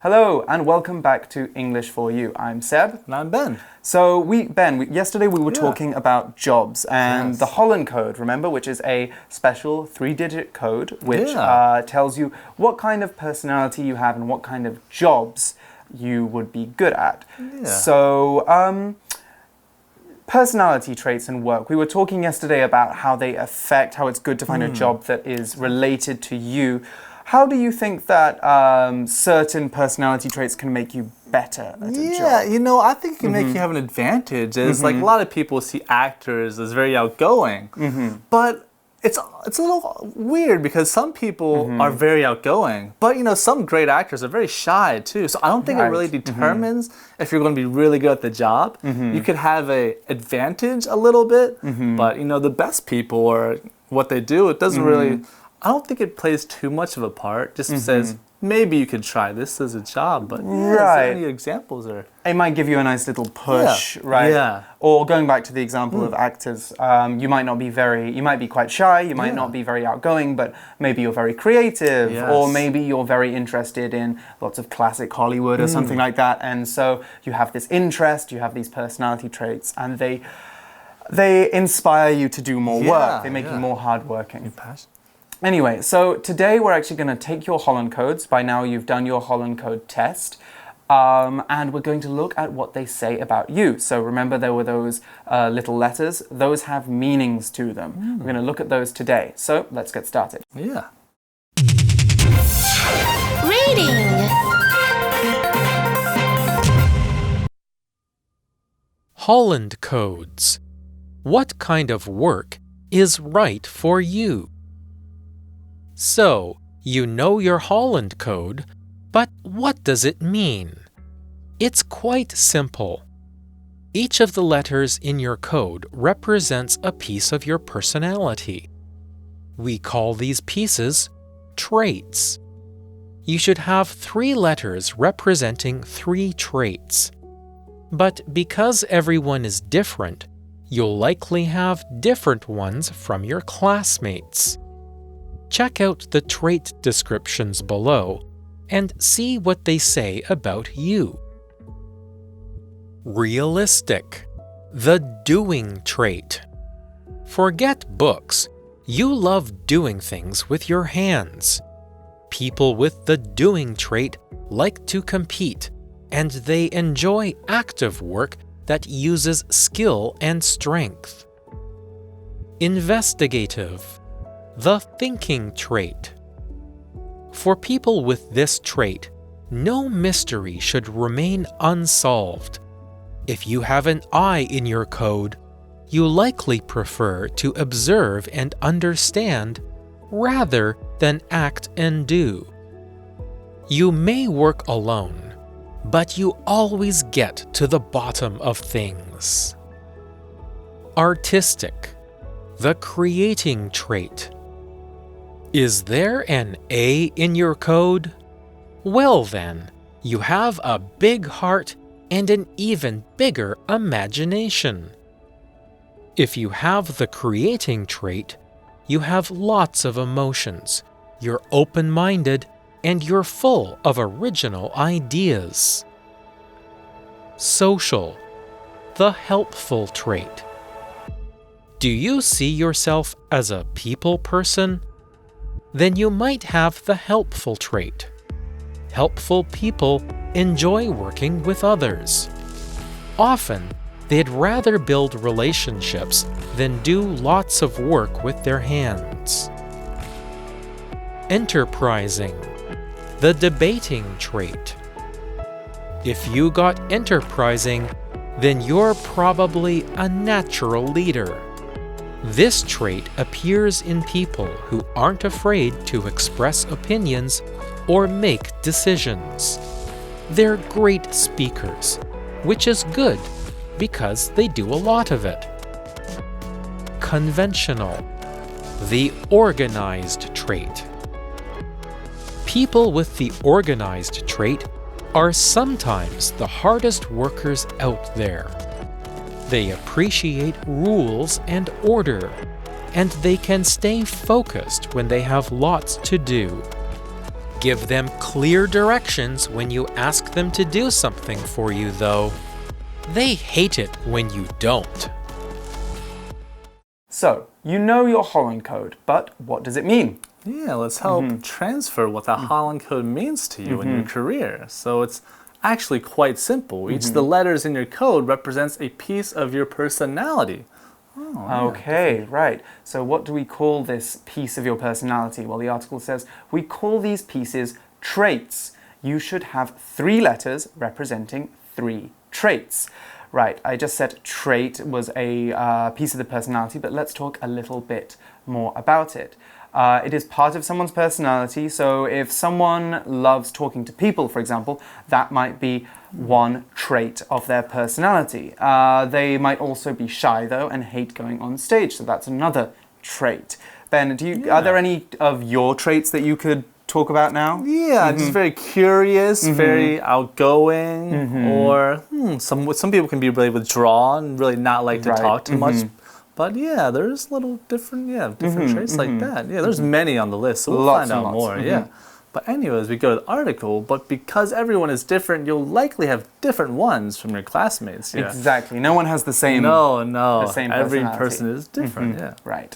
Hello and welcome back to English for You. I'm Seb. And I'm Ben. So yesterday we were talking about jobs and the Holland Code, remember, which is a special 3-digit code which tells you what kind of personality you have and what kind of jobs you would be good at. So, personality traits and work. We were talking yesterday about how they affect, how it's good to find a job that is related to you. How do you think that certain personality traits can make you better at a job? Yeah, I think it can make you have an advantage. It's like a lot of people see actors as very outgoing, but it's a little weird because some people are very outgoing, but some great actors are very shy too. So I don't think it really determines if you're going to be really good at the job. You could have an advantage a little bit, but the best people or what they do, it doesn't really. I don't think it plays too much of a part. Just says, maybe you could try this as a job, but is there any examples? Or it might give you a nice little push, right? Yeah. Or going back to the example of actors, you might be quite shy, you might not be very outgoing, but maybe you're very creative, or maybe you're very interested in lots of classic Hollywood or something like that, and so you have this interest, you have these personality traits, and they inspire you to do more work, they make you more hardworking. Anyway, so today we're actually going to take your Holland codes. By now you've done your Holland code test. And we're going to look at what they say about you. So remember there were those little letters. Those have meanings to them. We're going to look at those today. So let's get started. Yeah. Reading. Holland codes. What kind of work is right for you? So, you know your Holland code, but what does it mean? It's quite simple. Each of the letters in your code represents a piece of your personality. We call these pieces traits. You should have 3 letters representing 3 traits. But because everyone is different, you'll likely have different ones from your classmates. Check out the trait descriptions below and see what they say about you. Realistic, the doing trait. Forget books. You love doing things with your hands. People with the doing trait like to compete, and they enjoy active work that uses skill and strength. Investigative, the thinking trait. For people with this trait, no mystery should remain unsolved. If you have an I in your code, you likely prefer to observe and understand rather than act and do. You may work alone, but you always get to the bottom of things. Artistic, the creating trait. Is there an A in your code? Well then, you have a big heart and an even bigger imagination. If you have the creating trait, you have lots of emotions, you're open-minded, and you're full of original ideas. Social, the helpful trait. Do you see yourself as a people person? Then you might have the helpful trait. Helpful people enjoy working with others. Often, they'd rather build relationships than do lots of work with their hands. Enterprising, the debating trait. If you got enterprising, then you're probably a natural leader. This trait appears in people who aren't afraid to express opinions or make decisions. They're great speakers, which is good because they do a lot of it. Conventional, the organized trait. People with the organized trait are sometimes the hardest workers out there. They appreciate rules and order, and they can stay focused when they have lots to do. Give them clear directions when you ask them to do something for you, though. They hate it when you don't. So, you know your Holland code, but what does it mean? Yeah, let's help transfer what that Holland code means to you in your career. So it's actually quite simple. Each of the letters in your code represents a piece of your personality. Oh, okay, right. So what do we call this piece of your personality? Well, the article says we call these pieces traits. You should have 3 letters representing 3 traits. Right, I just said trait was a piece of the personality, but let's talk a little bit more about it. It is part of someone's personality, so if someone loves talking to people, for example, that might be one trait of their personality. They might also be shy, though, and hate going on stage, so that's another trait. Ben, are there any of your traits that you could talk about now? Yeah, just very curious, very outgoing, or some people can be really withdrawn and really not like to talk too much. But yeah, there's little different traits like that. Yeah, there's many on the list, so we'll find out more. Yeah. But anyways, we go to the article, but because everyone is different, you'll likely have different ones from your classmates. Yeah. Exactly. No one has the same the same every person is different. Yeah. Right.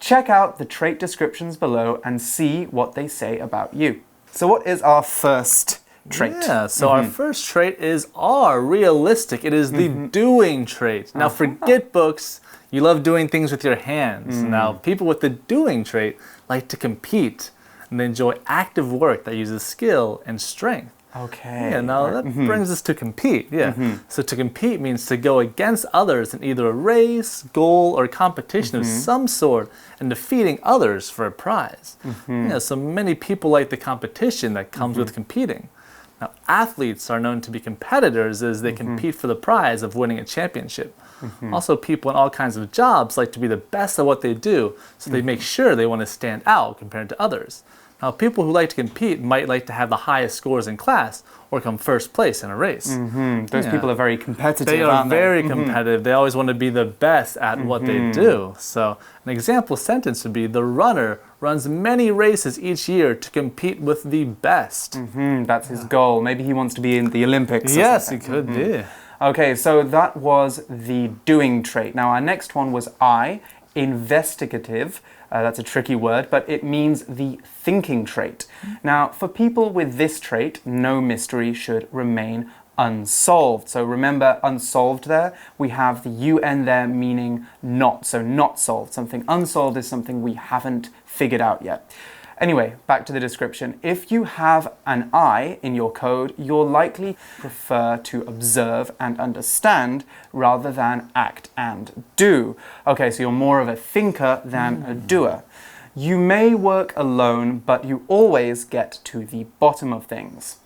Check out the trait descriptions below and see what they say about you. So what is our first trait? Yeah, so our first trait is R, realistic. It is the doing trait. Now forget books. You love doing things with your hands. Now, people with the doing trait like to compete and they enjoy active work that uses skill and strength. Okay. Yeah, now that brings us to compete. Yeah. So to compete means to go against others in either a race, goal, or competition of some sort and defeating others for a prize. Yeah, so many people like the competition that comes with competing. Now, athletes are known to be competitors as they compete for the prize of winning a championship. Also, people in all kinds of jobs like to be the best at what they do, so they make sure they want to stand out compared to others. Now, people who like to compete might like to have the highest scores in class or come first place in a race. Those people are very competitive, They are aren't they? very competitive. They always want to be the best at what they do. So an example sentence would be, the runner runs many races each year to compete with the best. That's his goal. Maybe he wants to be in the Olympics. Yes, he could be. Okay, so that was the doing trait. Now, our next one was I, investigative. That's a tricky word, but it means the thinking trait. Now, for people with this trait, no mystery should remain unsolved. So remember, unsolved there, we have the UN there meaning not, so not solved. Something unsolved is something we haven't figured out yet. Anyway, back to the description. If you have an I in your code, you'll likely prefer to observe and understand rather than act and do. Okay, so you're more of a thinker than a doer. You may work alone, but you always get to the bottom of things.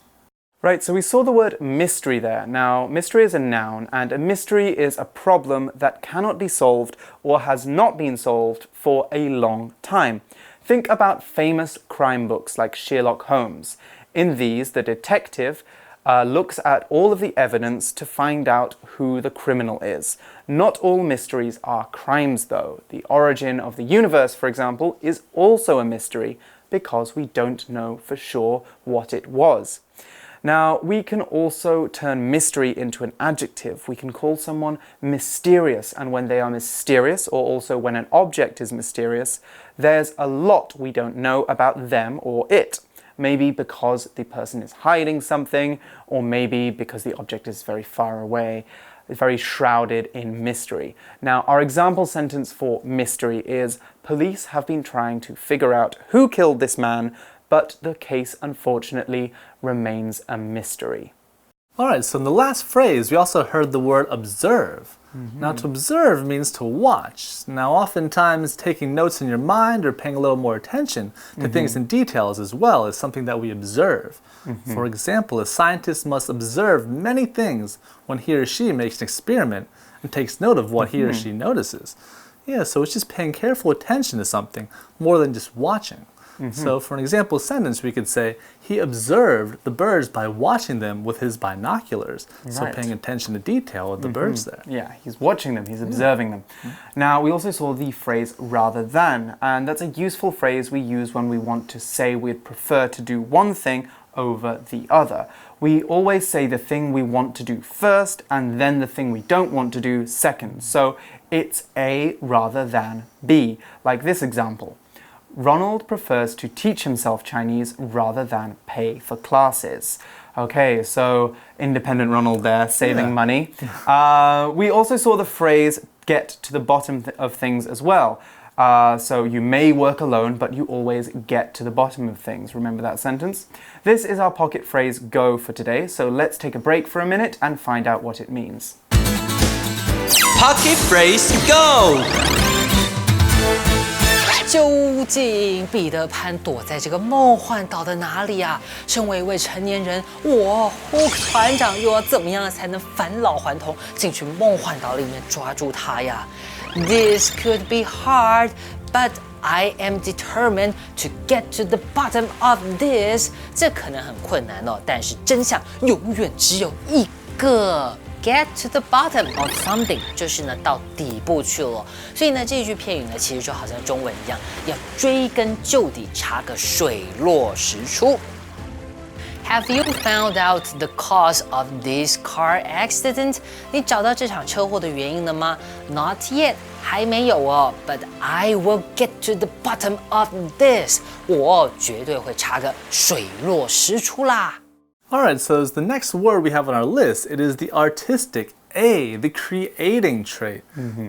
Right, so we saw the word mystery there. Now, mystery is a noun, and a mystery is a problem that cannot be solved or has not been solved for a long time. Think about famous crime books like Sherlock Holmes. In these, the detective looks at all of the evidence to find out who the criminal is. Not all mysteries are crimes, though. The origin of the universe, for example, is also a mystery because we don't know for sure what it was. Now, we can also turn mystery into an adjective. We can call someone mysterious, and when they are mysterious, or also when an object is mysterious, there's a lot we don't know about them or it. Maybe because the person is hiding something, or maybe because the object is very far away, very shrouded in mystery. Now, our example sentence for mystery is, police have been trying to figure out who killed this man, but the case, unfortunately, remains a mystery. All right, so in the last phrase, we also heard the word observe. Now, to observe means to watch. Now, oftentimes, taking notes in your mind or paying a little more attention to things in details as well is something that we observe. For example, a scientist must observe many things when he or she makes an experiment and takes note of what he or she notices. Yeah, so it's just paying careful attention to something more than just watching. So for an example sentence, we could say, he observed the birds by watching them with his binoculars. So paying attention to detail of the birds there. Yeah, he's watching them, he's observing them. Now, we also saw the phrase rather than, and that's a useful phrase we use when we want to say we'd prefer to do one thing over the other. We always say the thing we want to do first and then the thing we don't want to do second. So it's A rather than B, like this example. Ronald prefers to teach himself Chinese rather than pay for classes. Okay, so independent Ronald there, saving money. We also saw the phrase get to the bottom of things as well. So you may work alone, but you always get to the bottom of things. Remember that sentence? This is our pocket phrase go for today, so let's take a break for a minute and find out what it means. Pocket phrase go! 究竟彼得潘躲在这个梦幻岛的哪里啊？身为一位成年人，我船长又要怎么样才能返老还童，进去梦幻岛里面抓住他呀？ This could be hard, but I am determined to get to the bottom of this. 这可能很困难哦，但是真相永远只有一个。Get to the bottom of something 就是呢到底部去了，所以呢这一句片语呢其实就好像中文一样，要追根究底，查个水落石出。Have you found out the cause of this car accident? 你找到这场车祸的原因了吗 ？Not yet， 还没有哦。But I will get to the bottom of this. 我绝对会查个水落石出啦。Alright, so as the next word we have on our list, it is the artistic A, the creating trait.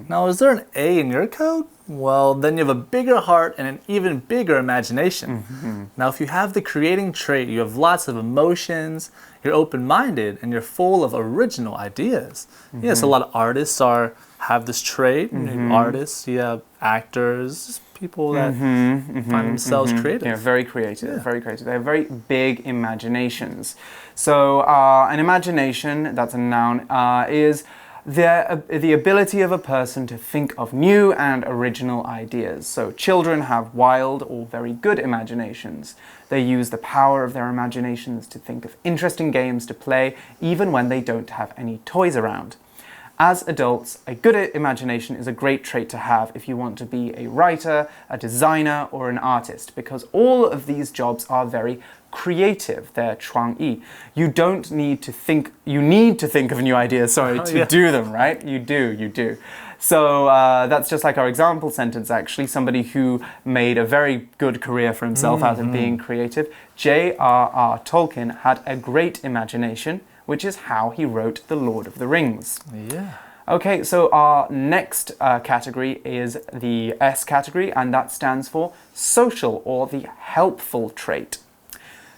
Now, is there an A in your code? Well, then you have a bigger heart and an even bigger imagination. Now, if you have the creating trait, you have lots of emotions, you're open-minded, and you're full of original ideas. Yes, a lot of artists have this trait. Artists, you have actors, people that find themselves creative. Yeah, very creative, very creative. They have very big imaginations. So an imagination, that's a noun, is the ability of a person to think of new and original ideas. So children have wild or very good imaginations. They use the power of their imaginations to think of interesting games to play, even when they don't have any toys around. As adults, a good imagination is a great trait to have if you want to be a writer, a designer, or an artist, because all of these jobs are very creative. They're 创意. You don't need to think, you need to think of new ideas, to do them, right? You do. So that's just like our example sentence, actually. Somebody who made a very good career for himself out of being creative. J.R.R. Tolkien had a great imagination, which is how he wrote The Lord of the Rings. Yeah. Okay, so our next category is the S category, and that stands for social, or the helpful trait.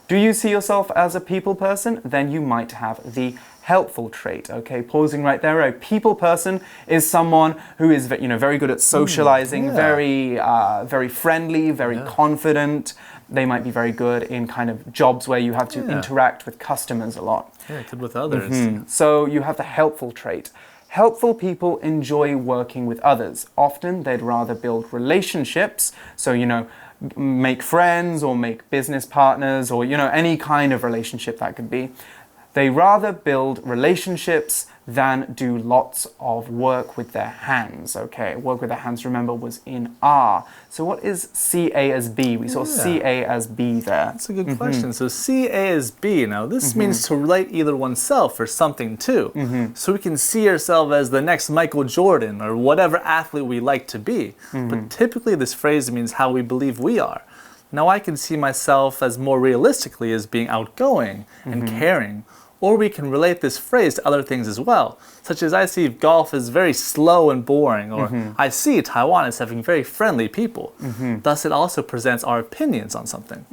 Do you see yourself as a people person? Then you might have the helpful trait. Okay, pausing right there. A people person is someone who is, very good at socializing, very friendly, very confident. They might be very good in kind of jobs where you have to interact with customers a lot. Yeah, good with others. So you have the helpful trait. Helpful people enjoy working with others. Often they'd rather build relationships. So, make friends or make business partners or, any kind of relationship that could be. They rather build relationships than do lots of work with their hands. Okay, work with their hands, remember, was in R. So what is CA as B? We saw CA as B there. That's a good question. So CA as B. Now, this means to relate either oneself or something to. So we can see ourselves as the next Michael Jordan or whatever athlete we like to be. But typically this phrase means how we believe we are. Now, I can see myself as more realistically as being outgoing and caring. Or we can relate this phrase to other things as well, such as I see golf as very slow and boring, or I see Taiwan as having very friendly people. Thus, it also presents our opinions on something.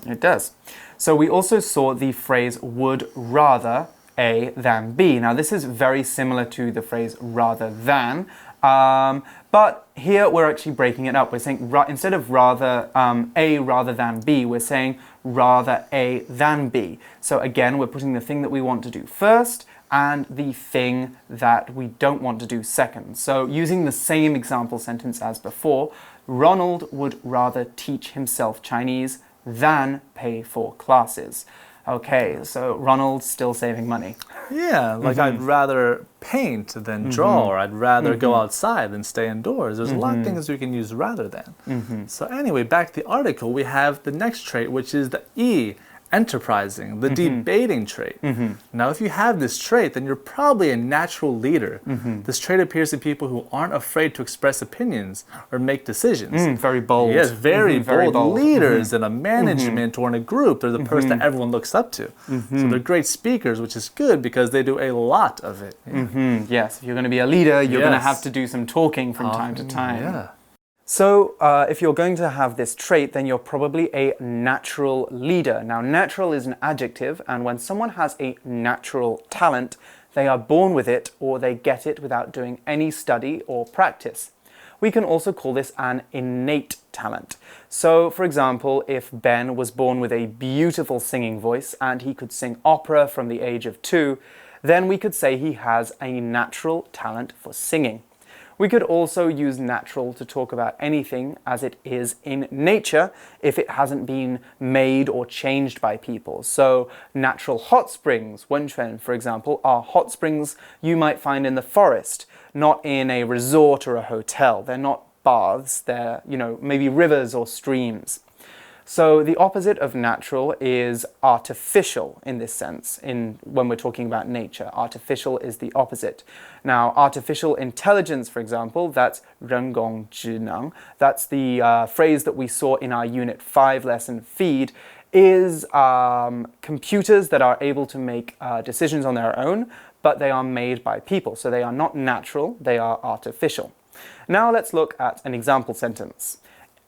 It does. So we also saw the phrase would rather A than B. Now, this is very similar to the phrase rather than, but here we're actually breaking it up. We're saying instead of rather A rather than B, we're saying rather A than B. So again, we're putting the thing that we want to do first and the thing that we don't want to do second. So using the same example sentence as before, Ronald would rather teach himself Chinese than pay for classes. Okay, so Ronald's still saving money. Yeah, like I'd rather paint than draw, or I'd rather go outside than stay indoors. There's a lot of things we can use rather than. So anyway, back to the article, we have the next trait, which is the E, enterprising, the debating trait. Now, if you have this trait, then you're probably a natural leader. This trait appears in people who aren't afraid to express opinions or make decisions. Very bold. Yes, very bold leaders in a management or in a group. They're the person that everyone looks up to. So they're great speakers, which is good because they do a lot of it. Yes, if you're going to be a leader, you're going to have to do some talking from time to time. Yeah. So, if you're going to have this trait, then you're probably a natural leader. Now, natural is an adjective, and when someone has a natural talent, they are born with it or they get it without doing any study or practice. We can also call this an innate talent. So, for example, if Ben was born with a beautiful singing voice and he could sing opera from the age of 2, then we could say he has a natural talent for singing. We could also use natural to talk about anything as it is in nature if it hasn't been made or changed by people. So natural hot springs, 温泉, for example, are hot springs you might find in the forest, not in a resort or a hotel. They're not baths, they're, maybe rivers or streams. So the opposite of natural is artificial in this sense, when we're talking about nature. Artificial is the opposite. Now, artificial intelligence, for example, that's 人工智能. That's the phrase that we saw in our Unit 5 lesson, Feed, is computers that are able to make decisions on their own, but they are made by people. So they are not natural, they are artificial. Now let's look at an example sentence.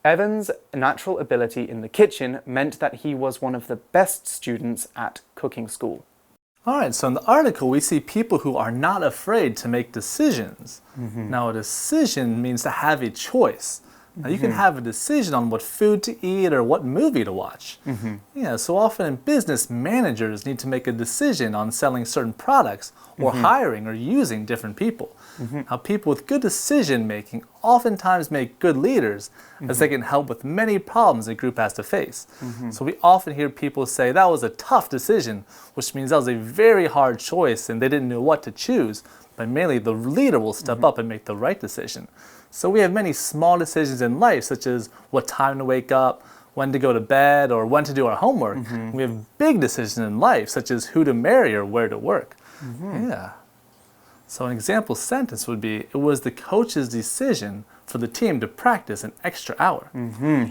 Evan's natural ability in the kitchen meant that he was one of the best students at cooking school. All right, so in the article, we see people who are not afraid to make decisions. Now, a decision means to have a choice. Now, you can have a decision on what food to eat or what movie to watch. Yeah, so often in business, managers need to make a decision on selling certain products or hiring or using different people. Now, people with good decision making oftentimes make good leaders as they can help with many problems a group has to face. So we often hear people say that was a tough decision, which means that was a very hard choice and they didn't know what to choose, but mainly the leader will step up and make the right decision. So we have many small decisions in life, such as what time to wake up, when to go to bed, or when to do our homework. We have big decisions in life, such as who to marry or where to work. Yeah. So an example sentence would be, it was the coach's decision for the team to practice an extra hour.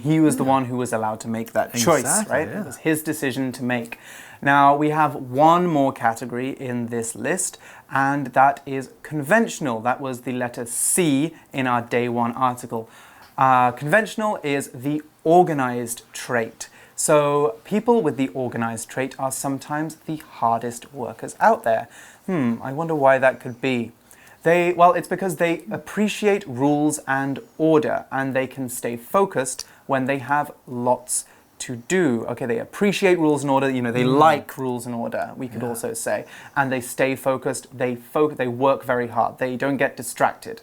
He was the one who was allowed to make that choice, right? Yeah. It was his decision to make. Now, we have one more category in this list, and that is conventional. That was the letter C in our Day 1 article. Conventional is the organized trait. So people with the organized trait are sometimes the hardest workers out there. I wonder why that could be. Well, it's because they appreciate rules and order, and they can stay focused when they have lots to do. Okay, they appreciate rules and order, they like rules and order, we could also say. And they stay focused, they work very hard, they don't get distracted.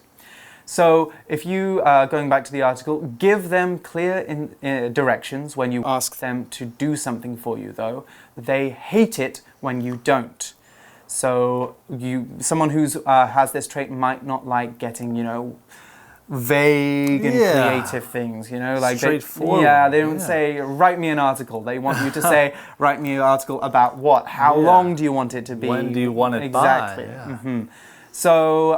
So if you, going back to the article, give them clear directions when you ask them to do something for you, though. They hate it when you don't. So someone who has this trait might not like getting, vague and creative things, like straightforward. They don't say, write me an article. They want you to say, write me an article about what? How long do you want it to be? When do you want it by? Exactly. So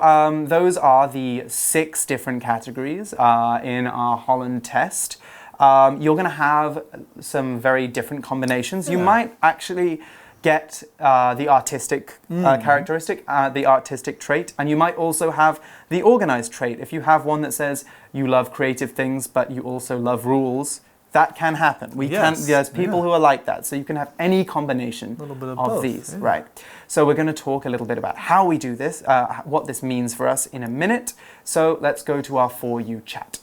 those are the 6 different categories in our Holland test. You're going to have some very different combinations. You might actually get the artistic characteristic, the artistic trait, and you might also have the organized trait. If you have one that says you love creative things, but you also love rules, that can happen. There's people who are like that, so you can have any combination of these. Right. So we're going to talk a little bit about how we do this, what this means for us in a minute. So let's go to our For You chat.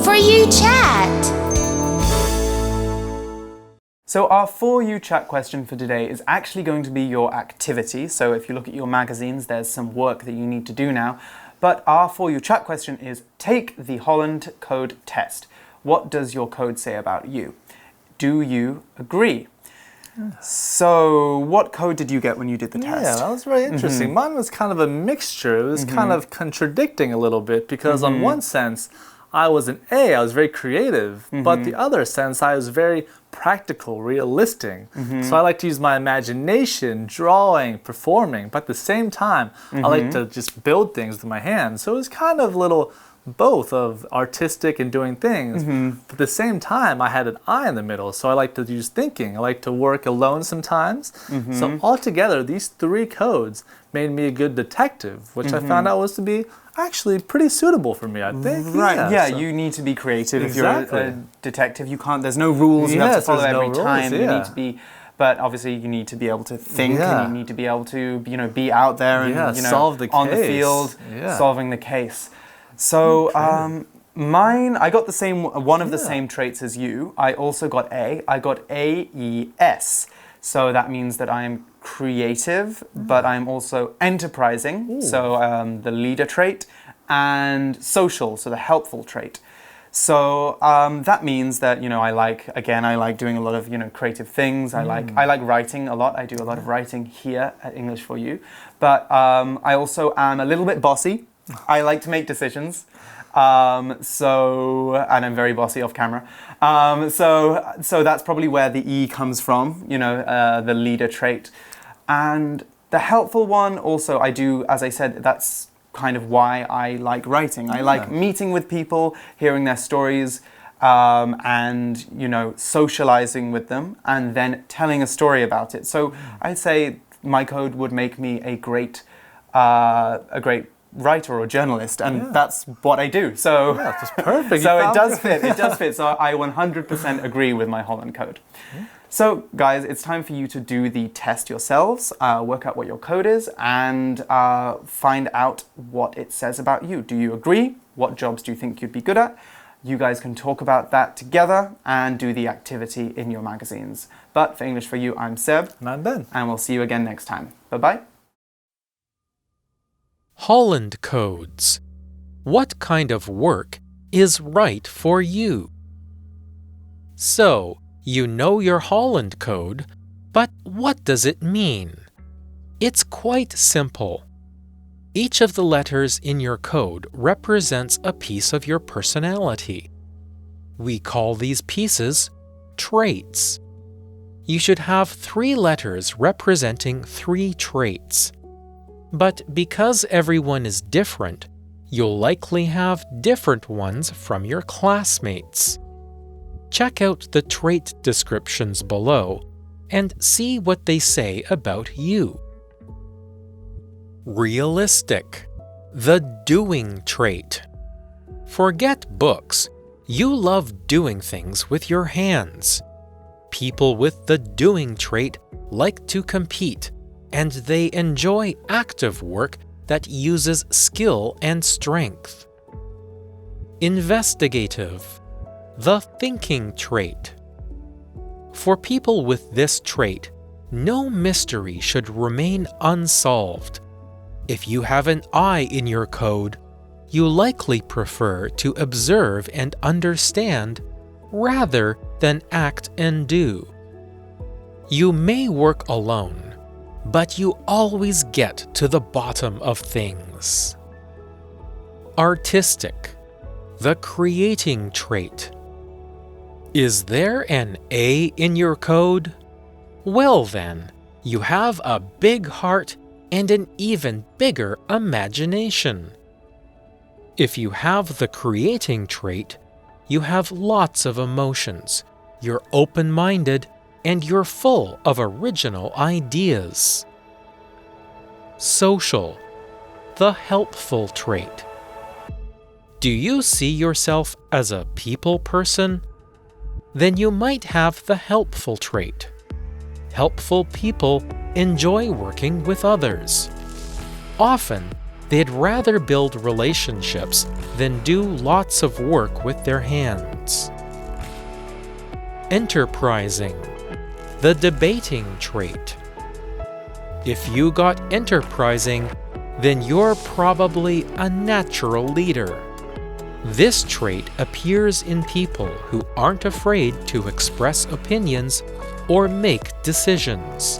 For You chat. So our For You chat question for today is actually going to be your activity. So if you look at your magazines, there's some work that you need to do now. But our For You chat question is, take the Holland Code test. What does your code say about you? Do you agree? So, what code did you get when you did the test? Yeah, that was very interesting. Mine was kind of a mixture. It was kind of contradicting a little bit because on one sense, I was an A, I was very creative, but the other sense, I was very practical, realistic. So I like to use my imagination, drawing, performing, but at the same time, I like to just build things with my hands. So it was kind of little both of artistic and doing things, but at the same time I had an I in the middle, so I like to use thinking. I like to work alone sometimes. So altogether, these three codes made me a good detective, which I found out was to be actually pretty suitable for me, I think. Right, yeah, so you need to be creative. Exactly. If you're a detective, you can't, there's no rules you have to follow every time. You need to be, but obviously you need to be able to think and you need to be able to, be out there and, solve the case. On the field, solving the case. So mine, I got the same, one of the same traits as you. I also got A. I got AES. So that means that I'm creative, but I'm also enterprising. So the leader trait, and social, so the helpful trait. So that means that, I like doing a lot of, creative things. I like writing a lot. I do a lot of writing here at English for You. But I also am a little bit bossy. I like to make decisions. And I'm very bossy off camera. So that's probably where the E comes from, the leader trait. And the helpful one also, I do, as I said, that's kind of why I like writing. I like meeting with people, hearing their stories, and, socializing with them, and then telling a story about it. So I'd say my code would make me a great writer or journalist, and that's what I do. So that's perfect. So it does fit. It does fit. So I 100% agree with my Holland code. So guys, it's time for you to do the test yourselves, work out what your code is, and find out what it says about you. Do you agree? What jobs do you think you'd be good at? You guys can talk about that together and do the activity in your magazines. But for English for You, I'm Seb. And I'm Ben. And we'll see you again next time. Bye-bye. Holland codes. What kind of work is right for you? So, you know your Holland code, but what does it mean? It's quite simple. Each of the letters in your code represents a piece of your personality. We call these pieces traits. You should have 3 letters representing 3 traits. But because everyone is different, you'll likely have different ones from your classmates. Check out the trait descriptions below and see what they say about you. Realistic, the doing trait. Forget books. You love doing things with your hands. People with the doing trait like to compete, and they enjoy active work that uses skill and strength. Investigative, the thinking trait. For people with this trait, no mystery should remain unsolved. If you have an I in your code, you likely prefer to observe and understand rather than act and do. You may work alone, but you always get to the bottom of things. Artistic, the creating trait. Is there an A in your code? Well then, you have a big heart and an even bigger imagination. If you have the creating trait, you have lots of emotions, you're open-minded, and you're full of original ideas. Social, the helpful trait. Do you see yourself as a people person? Then you might have the helpful trait. Helpful people enjoy working with others. Often, they'd rather build relationships than do lots of work with their hands. Enterprising, the debating trait. If you got enterprising, then you're probably a natural leader. This trait appears in people who aren't afraid to express opinions or make decisions.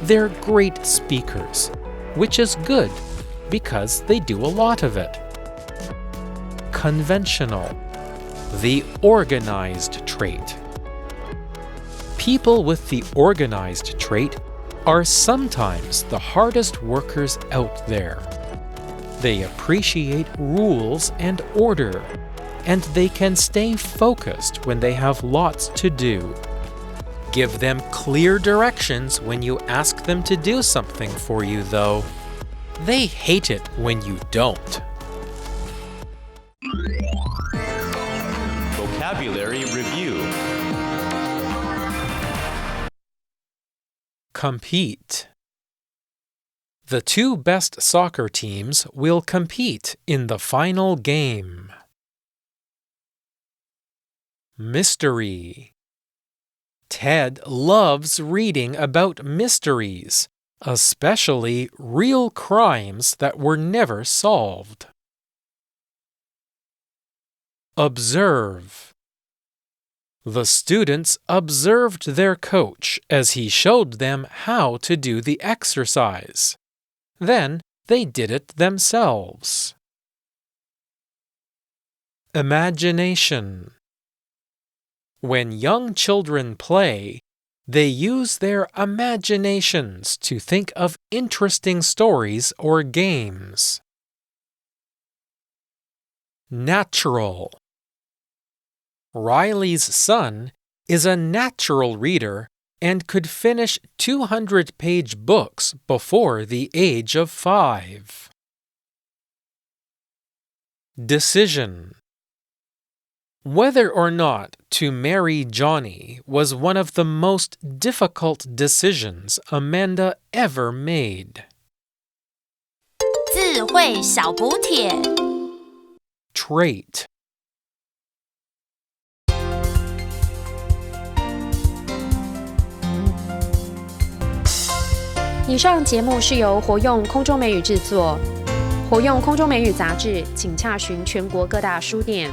They're great speakers, which is good because they do a lot of it. Conventional, the organized trait. People with the organized trait are sometimes the hardest workers out there. They appreciate rules and order, and they can stay focused when they have lots to do. Give them clear directions when you ask them to do something for you, though. They hate it when you don't. Vocabulary Review. Compete. The two best soccer teams will compete in the final game. Mystery. Ted loves reading about mysteries, especially real crimes that were never solved. Observe. The students observed their coach as he showed them how to do the exercise. Then they did it themselves. Imagination. When young children play, they use their imaginations to think of interesting stories or games. Natural. Riley's son is a natural reader and could finish 200-page books before the age of 5. Decision. Whether or not to marry Johnny was one of the most difficult decisions Amanda ever made. 智慧小补帖 Trait. 以上节目是由活用空中美语制作，活用空中美语杂志，请洽询全国各大书店。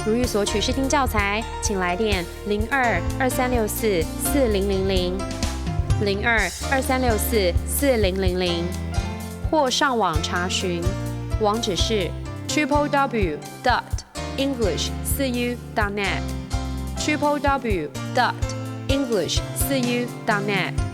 如欲索取试听教材，请来电02-2364-4000 02-2364-4000，或上网查询，网址是 www.english4u.net www.english4u.net